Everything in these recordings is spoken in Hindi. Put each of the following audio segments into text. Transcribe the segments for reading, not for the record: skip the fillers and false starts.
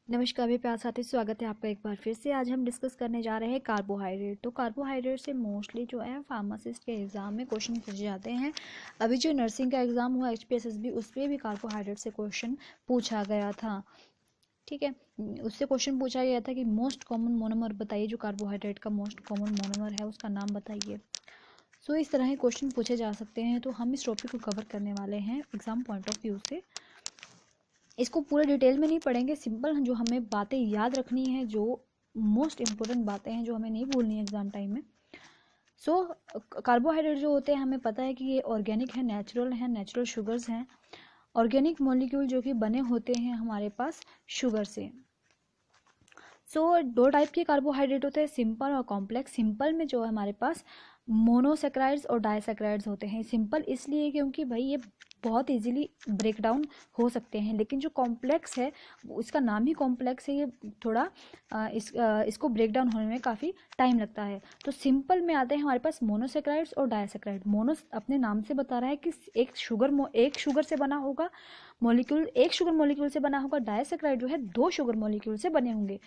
नमस्कार मेरे प्यारे साथी, स्वागत है आपका एक बार फिर से। आज हम डिस्कस करने जा रहे हैं कार्बोहाइड्रेट। तो कार्बोहाइड्रेट से मोस्टली जो है फार्मासिस्ट के एग्ज़ाम में क्वेश्चन पूछे जाते हैं। अभी जो नर्सिंग का एग्ज़ाम हुआ HPSSB, उस पर भी कार्बोहाइड्रेट से क्वेश्चन पूछा गया था। ठीक है, उससे क्वेश्चन पूछा गया था कि मोस्ट कॉमन मोनोमर बताइए, जो कार्बोहाइड्रेट का मोस्ट कॉमन मोनोमर है उसका नाम बताइए। सो इस तरह के क्वेश्चन पूछे जा सकते हैं। तो हम इस टॉपिक को कवर करने वाले हैं एग्ज़ाम पॉइंट ऑफ व्यू से। इसको पूरे डिटेल में नहीं पढ़ेंगे, सिंपल जो हमें बातें याद रखनी है, जो मोस्ट इम्पोर्टेंट बातें हैं जो हमें नहीं भूलनी है एग्जाम टाइम में। सो कार्बोहाइड्रेट जो होते हैं हमें पता है कि ये ऑर्गेनिक है, नेचुरल शुगर्स हैं। ऑर्गेनिक मॉलिक्यूल जो कि बने होते हैं हमारे पास शुगर से। दो टाइप के कार्बोहाइड्रेट होते हैं, सिंपल और कॉम्प्लेक्स। सिंपल में जो है हमारे पास मोनोसेक्राइड्स और डाइसेक्राइड्स होते हैं। सिंपल इसलिए क्योंकि भाई ये बहुत इजीली ब्रेक डाउन हो सकते हैं, लेकिन जो कॉम्प्लेक्स है इसका नाम ही कॉम्प्लेक्स है, ये थोड़ा इसको ब्रेक डाउन होने में काफ़ी टाइम लगता है। तो सिंपल में आते हैं हमारे पास मोनोसेक्राइड्स और डाइसेक्राइड। मोनो अपने नाम से बता रहा है कि एक शुगर से बना होगा मॉलिक्यूल, एक शुगर मॉलिक्यूल से बना होगा। डाइसेक्राइड जो है दो शुगर मॉलिक्यूल से बने होंगे।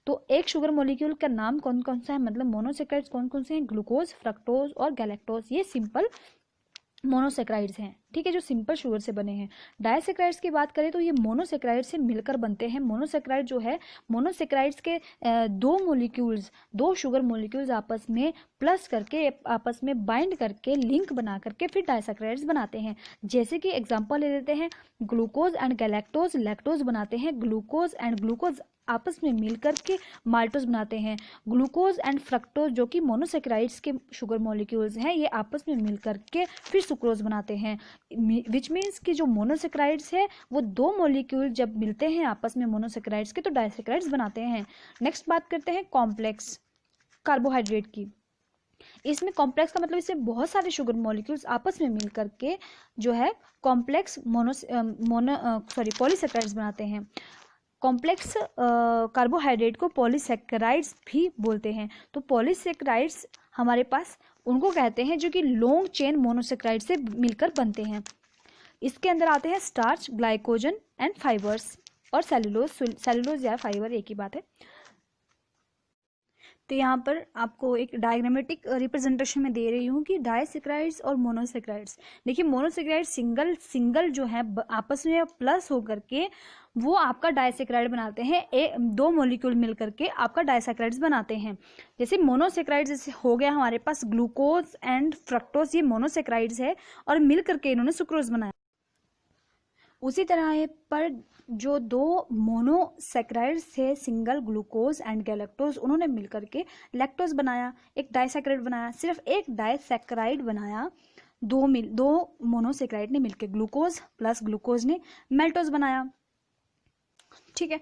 तो एक शुगर मॉलिक्यूल का नाम कौन कौन सा है, मतलब मोनोसेक्राइड्स कौन कौन से हैं, ग्लूकोज, फ्रक्टोज और गैलेक्टोज। ये सिंपल मोनोसेक्राइड्स हैं, ठीक है, जो सिंपल शुगर से बने हैं। डाइसेक्राइड्स की बात करें तो ये मोनोसेक्राइड से मिलकर बनते हैं। मोनोसेक्राइड जो है, मोनोसेक्राइड्स के दो शुगर मॉलिक्यूल्स आपस में प्लस करके, आपस में बाइंड करके, लिंक बना करके फिर डाइसेक्राइड्स बनाते हैं। जैसे कि एग्जांपल ले लेते हैं, ग्लूकोज एंड गैलेक्टोज लैक्टोज बनाते हैं। ग्लूकोज एंड ग्लूकोज आपस में मिलकर के माल्टोज बनाते हैं। ग्लूकोज एंड फ्रक्टोज जो कि मोनोसेक्राइड्स के शुगर मॉलिक्यूल्स हैं, ये आपस में मिलकर के फिर सुक्रोज बनाते हैं। विच मीन्स कि जो मोनोसेक्राइड्स है वो दो मॉलिक्यूल जब मिलते हैं आपस में मोनोसेक्राइड्स के तो डाइसेक्राइड्स बनाते हैं। नेक्स्ट बात करते हैं कॉम्प्लेक्स कार्बोहाइड्रेट की। इसमें कॉम्प्लेक्स का मतलब, इससे बहुत सारे शुगर मॉलिक्यूल्स आपस में मिलकर के जो है कॉम्प्लेक्स पॉलीसेक्राइड्स बनाते हैं। कॉम्प्लेक्स कार्बोहाइड्रेट को पॉलीसेक्राइड्स भी बोलते हैं। तो पॉलीसेक्राइड्स हमारे पास उनको कहते हैं जो कि लॉन्ग चेन मोनोसेक्राइड से मिलकर बनते हैं। इसके अंदर आते हैं स्टार्च, ग्लाइकोजन एंड फाइबर्स और सेलुलोज या फाइबर, एक ही बात है। तो यहाँ पर आपको एक डायग्रामेटिक रिप्रेजेंटेशन में दे रही हूँ कि डाइसेक्राइड्स और मोनोसेक्राइड्स। देखिए मोनोसेक्राइड सिंगल जो है आपस में प्लस होकर के वो आपका डाइसेक्राइड बनाते हैं। दो मॉलिक्यूल मिल करके आपका डाइसेक्राइड्स बनाते हैं। जैसे मोनोसेक्राइड जैसे हो गया हमारे पास ग्लूकोज एंड फ्रक्टोज, ये मोनोसेक्राइड्स है और मिल करके इन्होंने सुक्रोज बनाया। उसी तरह है पर जो दो मोनोसेक्राइड्स थे, सिंगल ग्लूकोज एंड गैलेक्टोज, उन्होंने मिलकर के लैक्टोज बनाया, एक डाइसेक्राइड बनाया। सिर्फ एक डाइसेक्राइड बनाया, दो मोनोसेक्राइड ने मिलकर ग्लूकोज प्लस ग्लूकोज ने मेल्टोज बनाया। ठीक है,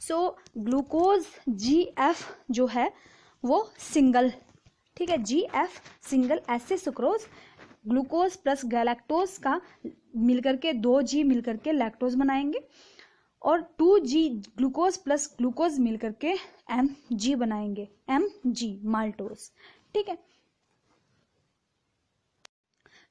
सो ग्लूकोज GF जो है वो सिंगल, ठीक है, GF सिंगल, ऐसे सुक्रोज ग्लूकोज प्लस गैलेक्टोज का मिलकर के 2G मिलकर के लैक्टोज बनाएंगे और 2G ग्लूकोज प्लस ग्लूकोज मिलकर के MG बनाएंगे, MG माल्टोज। ठीक है,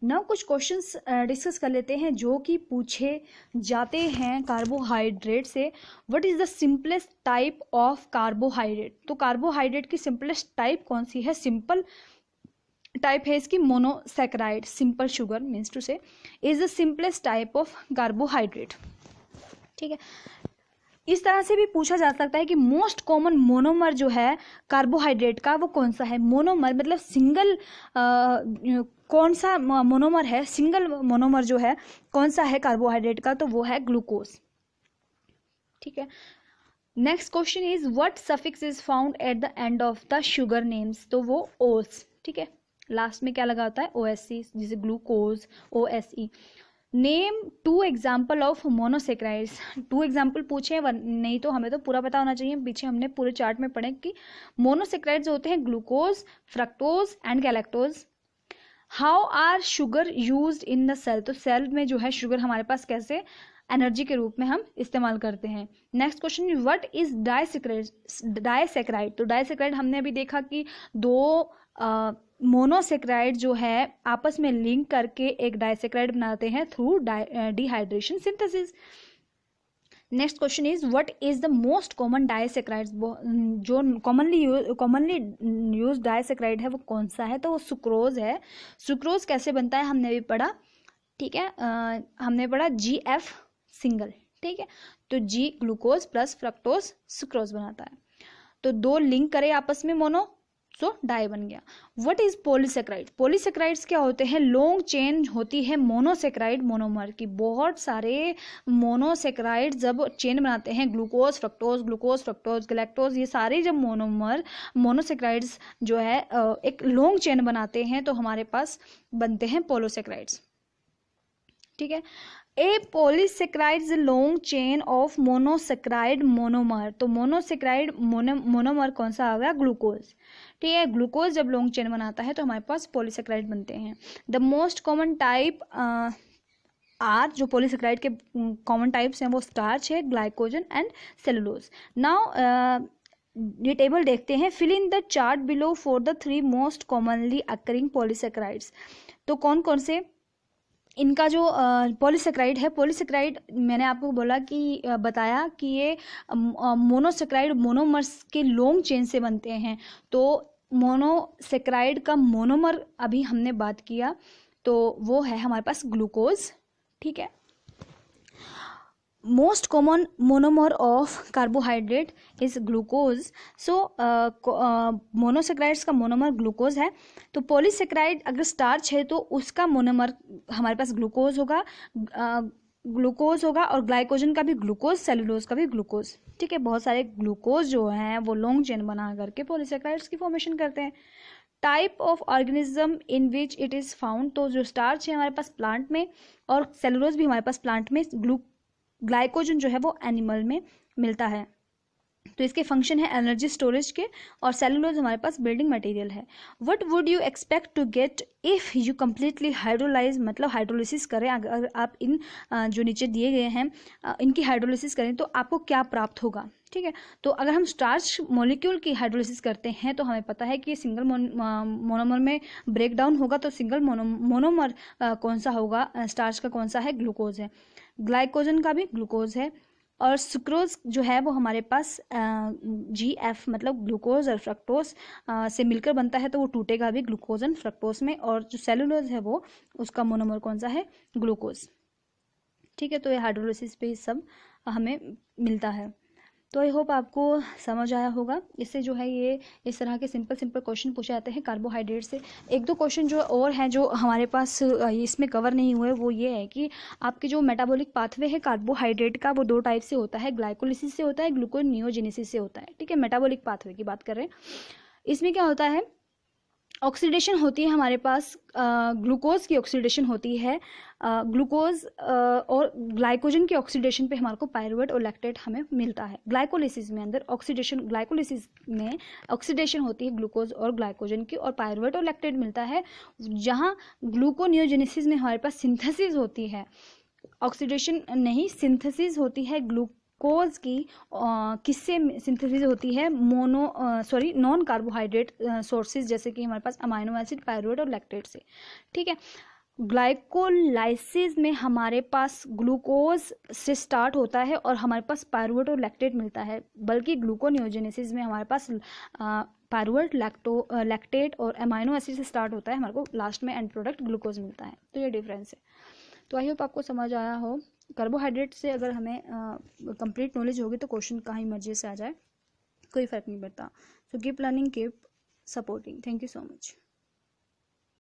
ना कुछ क्वेश्चंस डिस्कस कर लेते हैं जो कि पूछे जाते हैं कार्बोहाइड्रेट से। What is the simplest type of carbohydrate. तो कार्बोहाइड्रेट की सिंपलेस्ट टाइप कौन सी है, सिंपल टाइप है इसकी monosaccharide. Simple sugar means to say is the simplest type of carbohydrate. ठीक है, इस तरह से भी पूछा जा सकता है कि मोस्ट कॉमन मोनोमर जो है कार्बोहाइड्रेट का वो कौन सा है। मोनोमर मतलब सिंगल कौन सा मोनोमर है, सिंगल मोनोमर जो है कौन सा है कार्बोहाइड्रेट का, तो वो है ग्लूकोज। ठीक है, next question is what suffix is found at the end of the sugar names. तो वो ओस, ठीक है, लास्ट में क्या लगा होता है OSC, जैसे glucose OSE। Name 2 example of monosaccharides. 2 example पूछे नहीं तो हमें तो पूरा पता होना चाहिए, पीछे हमने पूरे चार्ट में पढ़े कि मोनोसेक्राइड्स होते हैं glucose, fructose and galactose. How are sugar used in the cell. तो सेल में जो है शुगर हमारे पास कैसे एनर्जी के रूप में हम इस्तेमाल करते हैं। Next question, what is disaccharide. तो डाइसेक्राइड हमने अभी देखा कि दो मोनोसेक्राइड जो है आपस में लिंक करके एक डाइसेक्राइड बनाते हैं through dehydration synthesis. Next question is what is the most common disaccharides, जो कॉमनली यूज डाइसैकेराइड है वो कौन सा है, तो वो सुक्रोज है। सुक्रोज कैसे बनता है हमने भी पढ़ा, ठीक है, हमने पढ़ा GF सिंगल, ठीक है, तो G glucose plus fructose sucrose बनाता है, तो दो लिंक करे आपस में मोनो, सो डाई बन गया। व्हाट इज पॉलीसेक्राइड, पॉलीसेक्राइड्स क्या होते हैं, लॉन्ग चेन होती है मोनोसेक्राइड मोनोमर की, बहुत सारे मोनोसेक्राइड जब चेन बनाते हैं, ग्लूकोज फ्रक्टोज गैलेक्टोज, ये सारे जब मोनोमर मोनोसेक्राइड्स जो है एक लॉन्ग चेन बनाते हैं तो हमारे पास बनते हैं पॉलीसेक्राइड्स, ठीक है। A polysaccharide is long chain of monosaccharide monomer, तो मोनोसेक्राइड मोनोमर कौन सा आ गया, ग्लूकोज, ठीक है। ग्लूकोज जब लॉन्ग चेन बनाता है तो हमारे पास पॉलीसेक्राइड बनते हैं। The most common type are, जो पॉलीसेक्राइड के कॉमन टाइप्स हैं वो स्टार्च है, ग्लाइकोजन एंड सेलुलोज। नाउ ये टेबल देखते हैं, fill in the chart below for the 3 most commonly occurring polysaccharides, तो कौन कौन से इनका जो पॉलीसेक्राइड है, पॉलीसेक्राइड मैंने आपको बोला कि बताया कि ये मोनोसेक्राइड मोनोमर्स के लॉन्ग चेन से बनते हैं, तो मोनोसेक्राइड का मोनोमर अभी हमने बात किया, तो वो है हमारे पास ग्लूकोज, ठीक है। Most common monomer of carbohydrate is glucose, so monosaccharides का मोनोमर ग्लूकोज है, तो पॉलीसेक्राइड अगर स्टार्च है तो उसका मोनोमर हमारे पास ग्लूकोज होगा, और ग्लाइकोजन का भी ग्लूकोज, सेलुलोज का भी ग्लूकोज, ठीक है। बहुत सारे ग्लूकोज जो हैं वो लॉन्ग चेन बना करके पॉलीसेक्राइड्स की फॉर्मेशन करते हैं। Type of organism in which it is found, तो जो स्टार्च है हमारे पास प्लांट में और सेलुलोज भी हमारे पास प्लांट में, ग्लाइकोजन जो है वो एनिमल में मिलता है, तो इसके फंक्शन है एनर्जी स्टोरेज के, और सेलुलोज हमारे पास बिल्डिंग मटेरियल है। What would you expect to get if you completely hydrolyse, मतलब हाइड्रोलिसिस करें, अगर आप इन जो नीचे दिए गए हैं इनकी हाइड्रोलिसिस करें तो आपको क्या प्राप्त होगा, ठीक है। तो अगर हम स्टार्च मॉलिक्यूल की हाइड्रोलिसिस करते हैं तो हमें पता है कि सिंगल मोनोमर में ब्रेक डाउन होगा, तो सिंगल मोनोमर कौन सा होगा, स्टार्च का कौन सा है, ग्लूकोज है, ग्लाइकोजन का भी ग्लूकोज है, और सुक्रोज जो है वो हमारे पास GF मतलब ग्लूकोज और फ्रक्टोज से मिलकर बनता है, तो वो टूटेगा भी ग्लूकोज एंड फ्रक्टोज में, और जो सेलुलोज है वो उसका मोनोमर कौन सा है, ग्लूकोज, ठीक है। तो ये हाइड्रोलिसिस पे सब हमें मिलता है। तो आई होप आपको समझ आया होगा। इससे जो है ये इस तरह के सिंपल क्वेश्चन पूछे जाते हैं कार्बोहाइड्रेट से। एक दो क्वेश्चन जो और हैं जो हमारे पास इसमें कवर नहीं हुए, वो ये है कि आपके जो मेटाबॉलिक पाथवे है कार्बोहाइड्रेट का वो 2 टाइप से होता है, ग्लाइकोलिसिस से होता है, ग्लूकोनियोजेनेसिस से होता है, ठीक है। मेटाबॉलिक पाथवे की बात कर रहे हैं, इसमें क्या होता है, ऑक्सीडेशन होती है हमारे पास, ग्लूकोज की ऑक्सीडेशन होती है, ग्लूकोज और ग्लाइकोजन के ऑक्सीडेशन पे हमारे को पायरुवेट और लैक्टेट हमें मिलता है। ग्लाइकोलिसिस में अंदर ग्लाइकोलिसिस में ऑक्सीडेशन होती है ग्लूकोज और ग्लाइकोजन की, और पायरुवेट और लैक्टेट मिलता है। जहाँ ग्लूकोनियोजेनेसिस में हमारे पास सिंथेसिस होती है, ऑक्सीडेशन नहीं, सिंथेसिस होती है ग्लूकोज की, किससे सिंथेसिस होती है, नॉन कार्बोहाइड्रेट सोर्सेज, जैसे कि हमारे पास अमाइनो एसिड, पायरुवेट और लैक्टेट से, ठीक है। ग्लाइकोलाइसिस में हमारे पास ग्लूकोज से स्टार्ट होता है और हमारे पास पायरुवेट और लैक्टेट मिलता है, बल्कि ग्लूकोनियोजेनेसिस में हमारे पास पायरुवेट, लैक्टेट और अमाइनो एसिड से स्टार्ट होता है, हमारे को लास्ट में एंड प्रोडक्ट ग्लूकोज मिलता है। तो ये डिफरेंस है। तो आई होप आपको समझ आया हो। कार्बोहाइड्रेट से अगर हमें कंप्लीट नॉलेज होगी तो क्वेश्चन कहीं मर्जी से आ जाए, कोई फ़र्क नहीं पड़ता। So keep learning, keep supporting. Thank you so much.